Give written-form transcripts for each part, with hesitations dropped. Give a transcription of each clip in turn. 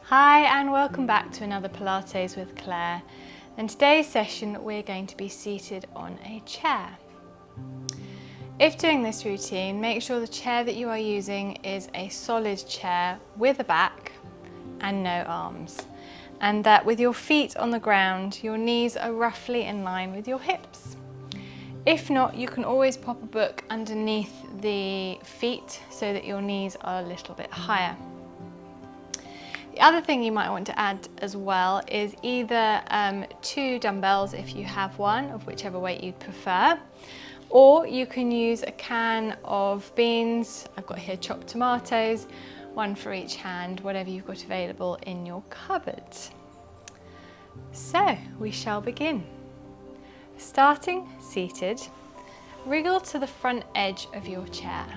Hi and welcome back to another Pilates with Claire. In today's session we're going to be seated on a chair. If doing this routine, make sure the chair that you are using is a solid chair with a back and no arms, and that with your feet on the ground your knees are roughly in line with your hips. If not, you can always pop a book underneath the feet so that your knees are a little bit higher. The other thing you might want to add as well is either 2 dumbbells if you have one, of whichever weight you prefer, or you can use a can of beans. I've got here chopped tomatoes, one for each hand, whatever you've got available in your cupboard. So we shall begin. Starting seated, wriggle to the front edge of your chair.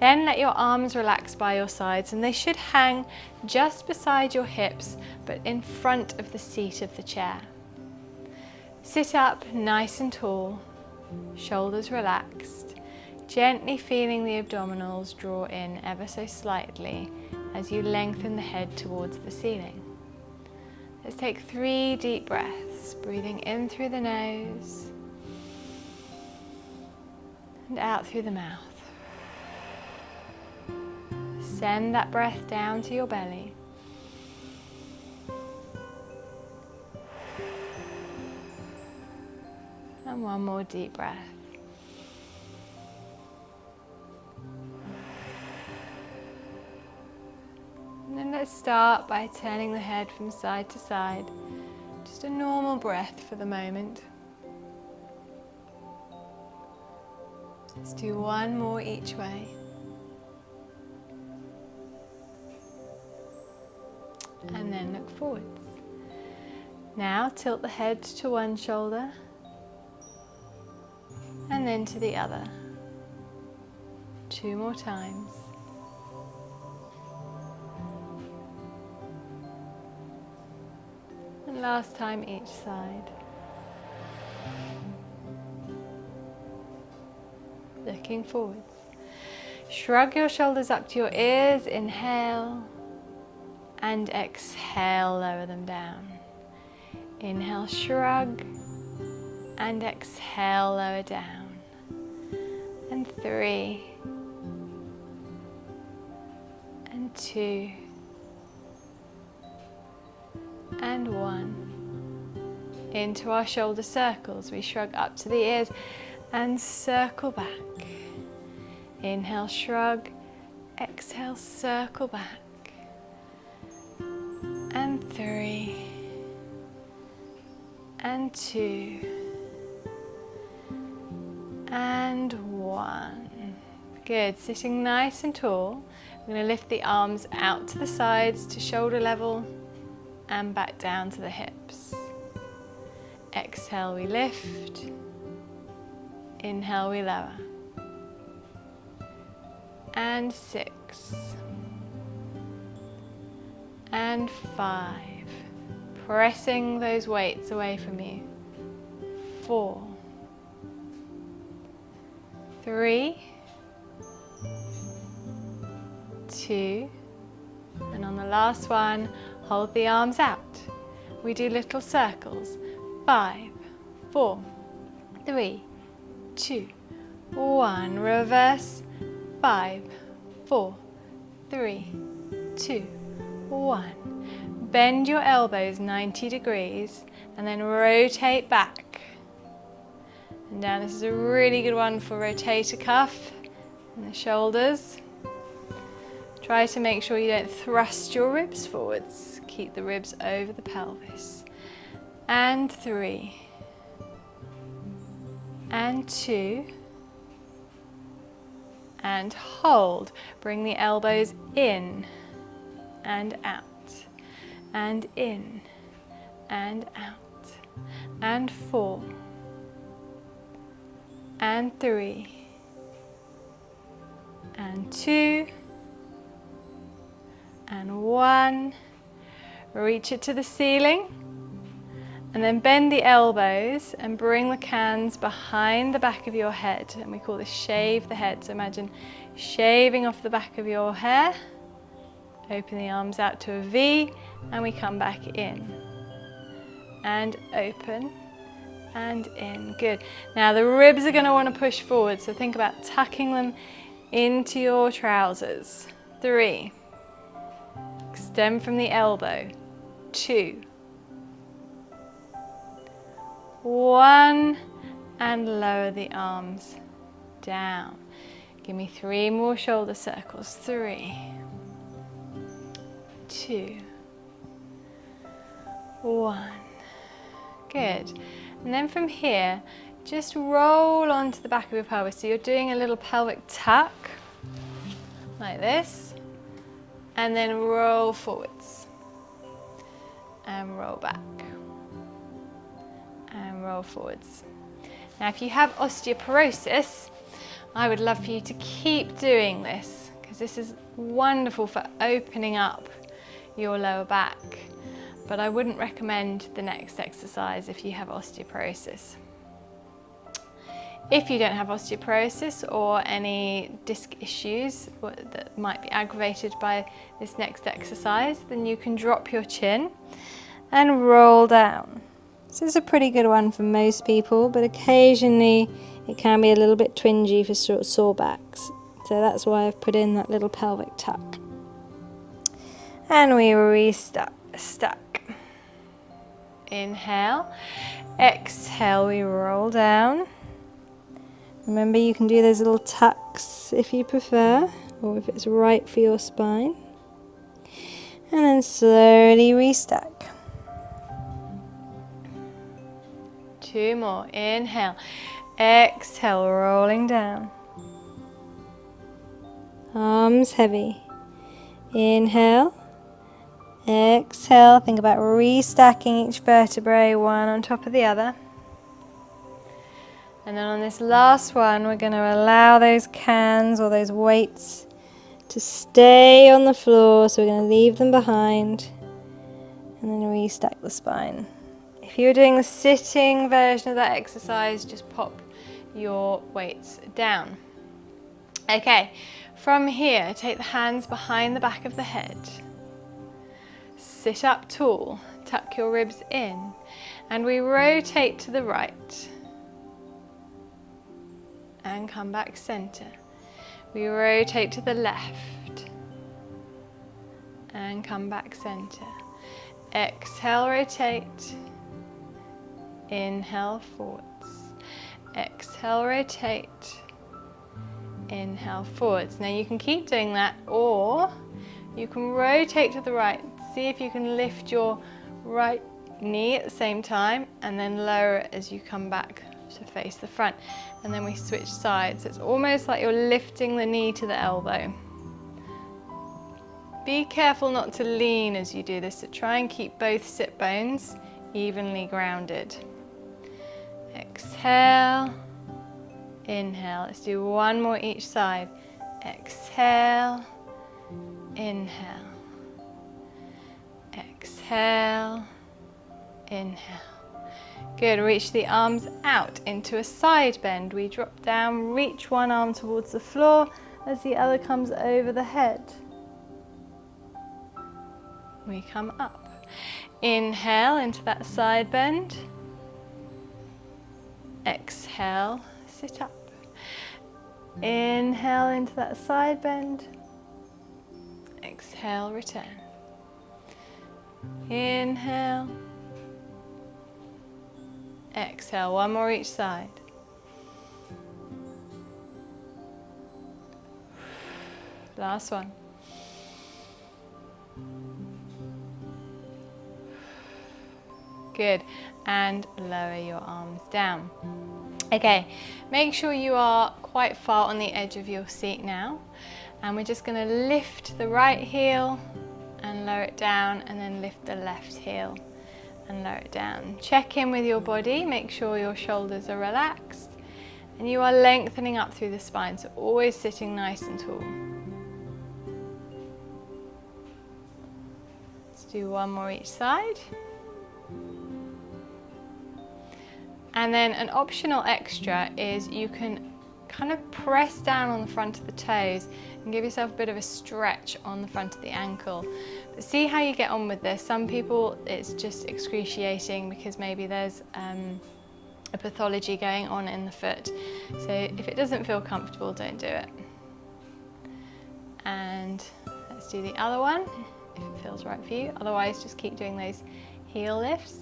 Then let your arms relax by your sides, and they should hang just beside your hips but in front of the seat of the chair. Sit up nice and tall, shoulders relaxed, gently feeling the abdominals draw in ever so slightly as you lengthen the head towards the ceiling. Let's take 3 deep breaths, breathing in through the nose and out through the mouth. Send that breath down to your belly. And one more deep breath. And then let's start by turning the head from side to side. Just a normal breath for the moment. Let's do one more each way. And then look forwards. Now tilt the head to one shoulder and then to the other. 2 more times. And last time each side. Looking forwards. Shrug your shoulders up to your ears, inhale. And exhale, lower them down. Inhale, shrug, and exhale, lower down. And 3, and 2, and 1. Into our shoulder circles, we shrug up to the ears and circle back. Inhale, shrug, exhale, circle back. And 3, and 2, and 1. Good, sitting nice and tall. We're going to lift the arms out to the sides to shoulder level and back down to the hips. Exhale, we lift. Inhale, we lower. And 6. And 5, pressing those weights away from you. 4, 3, 2, and on the last one, hold the arms out. We do little circles. 5, 4, 3, 2, 1. Reverse. 5, 4, 3, 2, 1. Bend your elbows 90 degrees and then rotate back and down. This is a really good one for rotator cuff and the shoulders. Try to make sure you don't thrust your ribs forwards. Keep the ribs over the pelvis. And 3, and 2, and hold. Bring the elbows in and out, and in, and out, and 4, and 3, and 2, and 1. Reach it to the ceiling, and then bend the elbows and bring the cans behind the back of your head, and we call this shave the head. So imagine shaving off the back of your hair Open the arms out to a V and we come back in. And open and in. Good. Now the ribs are going to want to push forward, so think about tucking them into your trousers. 3. Extend from the elbow. 2. 1. And lower the arms down. Give me 3 more shoulder circles. 3. 2. 1. Good. And then from here, just roll onto the back of your pelvis. So you're doing a little pelvic tuck, like this, and then roll forwards, and roll back, and roll forwards. Now if you have osteoporosis, I would love for you to keep doing this, because this is wonderful for opening up your lower back. But I wouldn't recommend the next exercise if you have osteoporosis. If you don't have osteoporosis or any disc issues that might be aggravated by this next exercise, then you can drop your chin and roll down. This is a pretty good one for most people, but occasionally it can be a little bit twingy for sore backs. So that's why I've put in that little pelvic tuck. And we restuck. Inhale, exhale, we roll down. Remember, you can do those little tucks if you prefer, or if it's right for your spine. And then slowly restuck. 2 more. Inhale, exhale, rolling down. Arms heavy. Inhale. Exhale, think about restacking each vertebrae, one on top of the other. And then on this last one, we're going to allow those cans or those weights to stay on the floor. So we're going to leave them behind and then restack the spine. If you're doing the sitting version of that exercise, just pop your weights down. Okay, from here, take the hands behind the back of the head. Sit up tall, tuck your ribs in, and we rotate to the right and come back center. We rotate to the left and come back center. Exhale, rotate. Inhale, forwards. Exhale, rotate. Inhale, forwards. Now you can keep doing that, or you can rotate to the right. See if you can lift your right knee at the same time and then lower it as you come back to face the front. And then we switch sides. It's almost like you're lifting the knee to the elbow. Be careful not to lean as you do this, so try and keep both sit bones evenly grounded. Exhale, inhale. Let's do 1 more each side. Exhale, inhale. Exhale, inhale. Good, reach the arms out into a side bend. We drop down, reach one arm towards the floor as the other comes over the head. We come up. Inhale into that side bend. Exhale, sit up. Inhale into that side bend. Exhale, return. Inhale. Exhale, 1 more each side. Last one. Good, and lower your arms down. Okay, make sure you are quite far on the edge of your seat now, and we're just going to lift the right heel and lower it down, and then lift the left heel and lower it down. Check in with your body, make sure your shoulders are relaxed and you are lengthening up through the spine, so always sitting nice and tall. Let's do 1 more each side. And then an optional extra is you can kind of press down on the front of the toes and give yourself a bit of a stretch on the front of the ankle. But see how you get on with this. Some people it's just excruciating because maybe there's a pathology going on in the foot. So if it doesn't feel comfortable, don't do it. And let's do the other one if it feels right for you. Otherwise, just keep doing those heel lifts.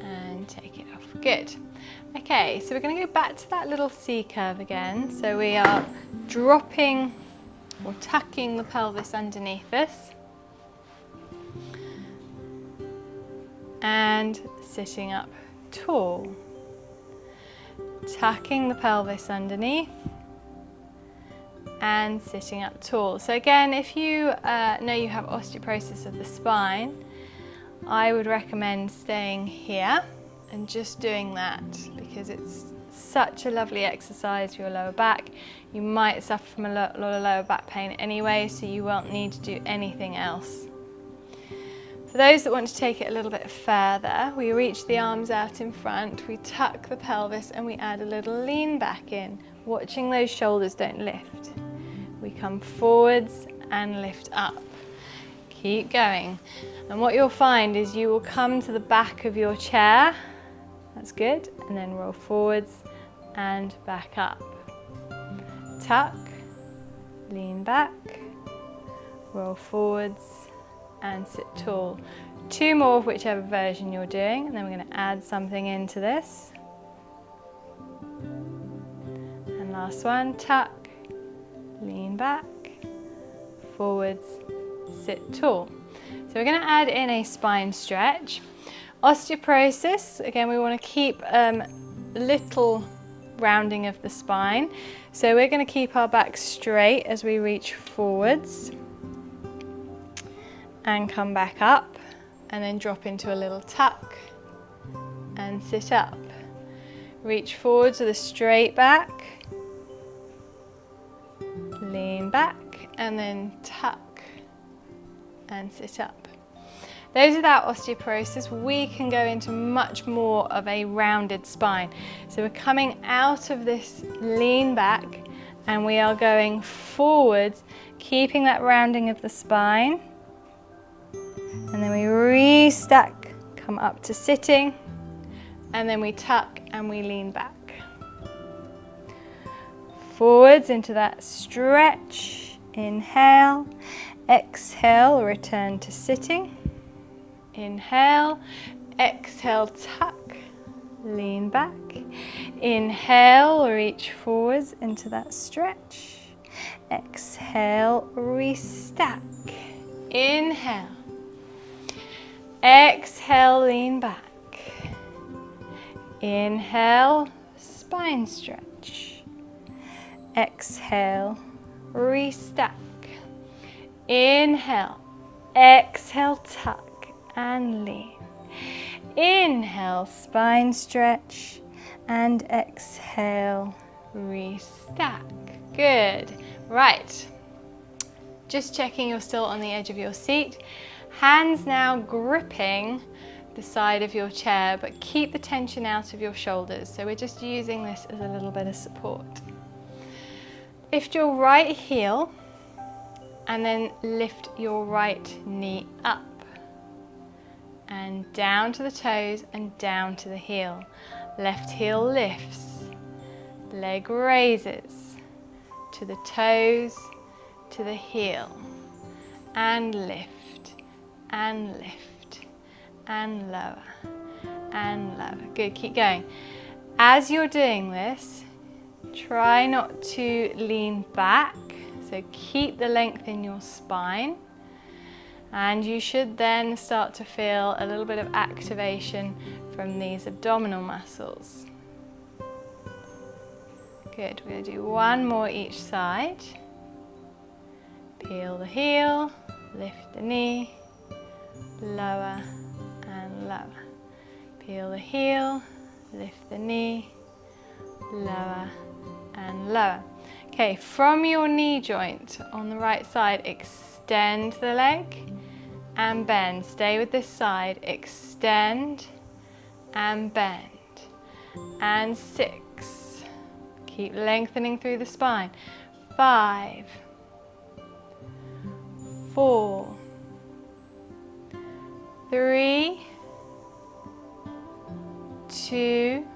And take it off. Good. Okay, so we're going to go back to that little C curve again. So we are dropping or tucking the pelvis underneath us. And sitting up tall. Tucking the pelvis underneath and sitting up tall. So again, if you know you have osteoporosis of the spine, I would recommend staying here and just doing that because it's such a lovely exercise for your lower back. You might suffer from a lot of lower back pain anyway, so you won't need to do anything else. For those that want to take it a little bit further, we reach the arms out in front, we tuck the pelvis and we add a little lean back in, watching those shoulders don't lift. We come forwards and lift up. Keep going. And what you'll find is you will come to the back of your chair. That's good. And then roll forwards and back up. Tuck, lean back, roll forwards and sit tall. 2 more of whichever version you're doing, and then we're going to add something into this. And last one, tuck, lean back, forwards, sit tall. So we're going to add in a spine stretch. Osteoporosis, again, we want to keep little rounding of the spine. So we're going to keep our back straight as we reach forwards and come back up and then drop into a little tuck and sit up. Reach forwards with a straight back, lean back and then tuck and sit up. Those without osteoporosis, we can go into much more of a rounded spine. So we're coming out of this lean back and we are going forwards, keeping that rounding of the spine. And then we restack, come up to sitting, and then we tuck and we lean back. Forwards into that stretch, inhale, exhale, return to sitting. Inhale, exhale, tuck, lean back. Inhale, reach forwards into that stretch. Exhale, restack. Inhale. Exhale, lean back. Inhale, spine stretch. Exhale, restack. Inhale, exhale, tuck and lean. Inhale, spine stretch, and exhale, restack. Good. Right. Just checking you're still on the edge of your seat. Hands now gripping the side of your chair, but keep the tension out of your shoulders. So we're just using this as a little bit of support. Lift your right heel and then lift your right knee up and down to the toes and down to the heel. Left heel lifts, leg raises to the toes, to the heel, and lift and lift and lower and lower. Good, keep going. As you're doing this, try not to lean back, so keep the length in your spine, and you should then start to feel a little bit of activation from these abdominal muscles. Good, we're going to do 1 more each side. Peel the heel, lift the knee, lower and lower. Peel the heel, lift the knee, lower and lower. Okay, from your knee joint on the right side, extend the leg and bend. Stay with this side, extend and bend, and 6. Keep lengthening through the spine. 5, 4, 3, 2,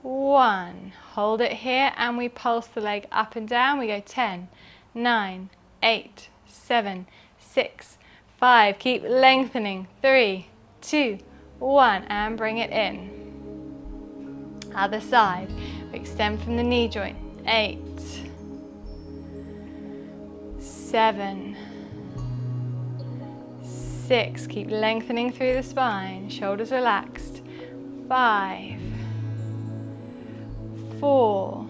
1. Hold it here and we pulse the leg up and down. We go 10, 9, 8, 7, 6, 5. Keep lengthening. 3, 2, 1, and bring it in. Other side. We extend from the knee joint. 8, 7, 6. Keep lengthening through the spine. Shoulders relaxed. 5, 4,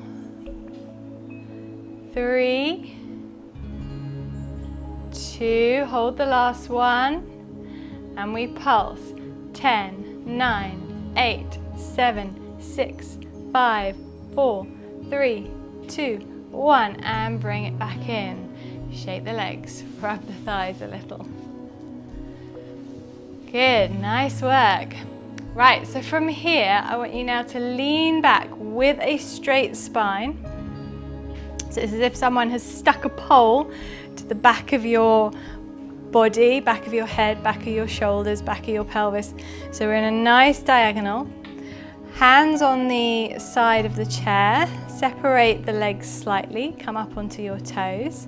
3, 2. Hold the last one. And we pulse. 10, 9, 8, 7, 6, 5, 4, 3, 2, 1. And bring it back in. Shake the legs. Rub the thighs a little. Good, nice work. Right, so from here, I want you now to lean back with a straight spine. So it's as if someone has stuck a pole to the back of your body, back of your head, back of your shoulders, back of your pelvis. So we're in a nice diagonal. Hands on the side of the chair. Separate the legs slightly, come up onto your toes.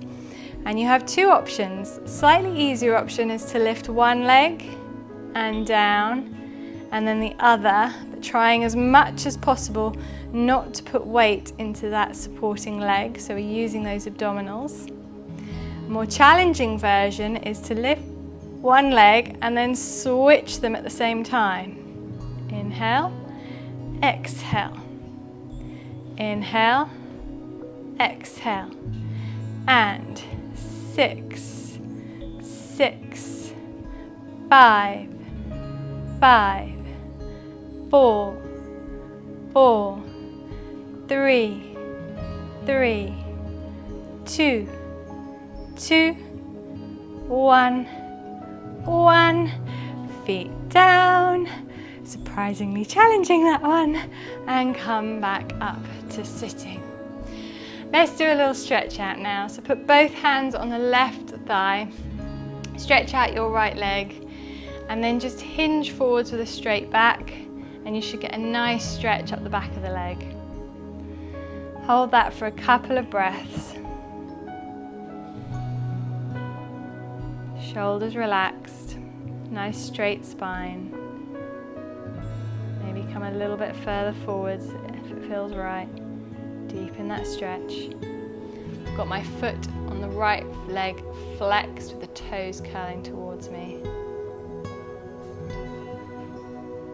And you have two options. Slightly easier option is to lift one leg and down, and then the other, but trying as much as possible not to put weight into that supporting leg, so we're using those abdominals. A more challenging version is to lift one leg and then switch them at the same time. Inhale, exhale. Inhale, exhale. And 6, 6, 5, 5, 4, 4, 3, 3, 2, 2, 1, 1. Feet down. Surprisingly challenging, that one. And come back up to sitting. Let's do a little stretch out now. So put both hands on the left thigh. Stretch out your right leg. And then just hinge forwards with a straight back, and you should get a nice stretch up the back of the leg. Hold that for a couple of breaths. Shoulders relaxed, nice straight spine. Maybe come a little bit further forwards if it feels right. Deepen that stretch. I've got my foot on the right leg flexed with the toes curling towards me.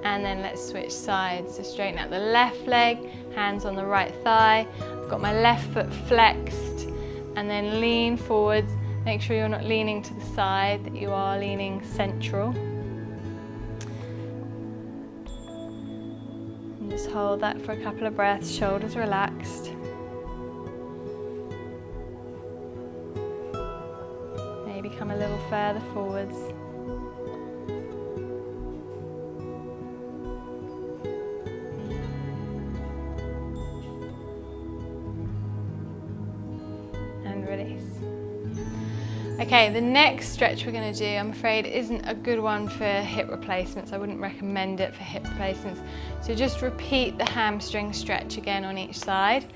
And then let's switch sides. So straighten out the left leg, hands on the right thigh. I've got my left foot flexed, and then lean forwards. Make sure you're not leaning to the side, that you are leaning central. And just hold that for a couple of breaths, shoulders relaxed. Maybe come a little further forwards. Okay, the next stretch we're going to do, I'm afraid, isn't a good one for hip replacements. I wouldn't recommend it for hip replacements. So just repeat the hamstring stretch again on each side.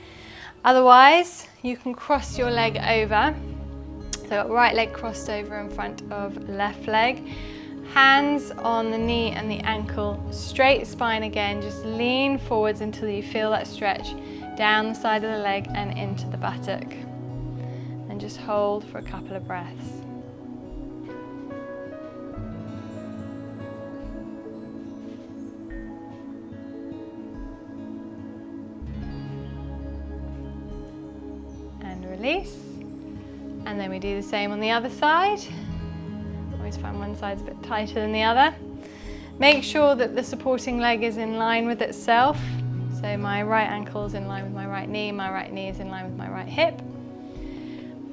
Otherwise, you can cross your leg over. So right leg crossed over in front of left leg. Hands on the knee and the ankle, straight spine again. Just lean forwards until you feel that stretch down the side of the leg and into the buttock. And just hold for a couple of breaths. And release. And then we do the same on the other side. Always find one side's a bit tighter than the other. Make sure that the supporting leg is in line with itself. So my right ankle is in line with my right knee is in line with my right hip.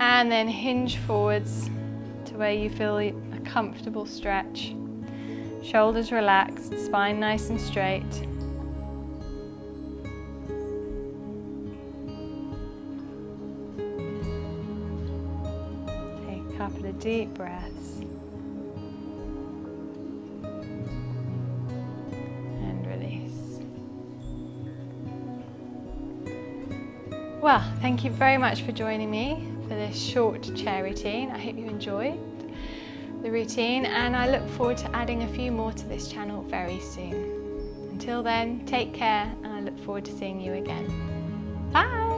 And then hinge forwards to where you feel a comfortable stretch. Shoulders relaxed, spine nice and straight. Take a couple of deep breaths. And release. Well, thank you very much for joining me for this short chair routine. I hope you enjoyed the routine, and I look forward to adding a few more to this channel very soon. Until then, take care, and I look forward to seeing you again. Bye!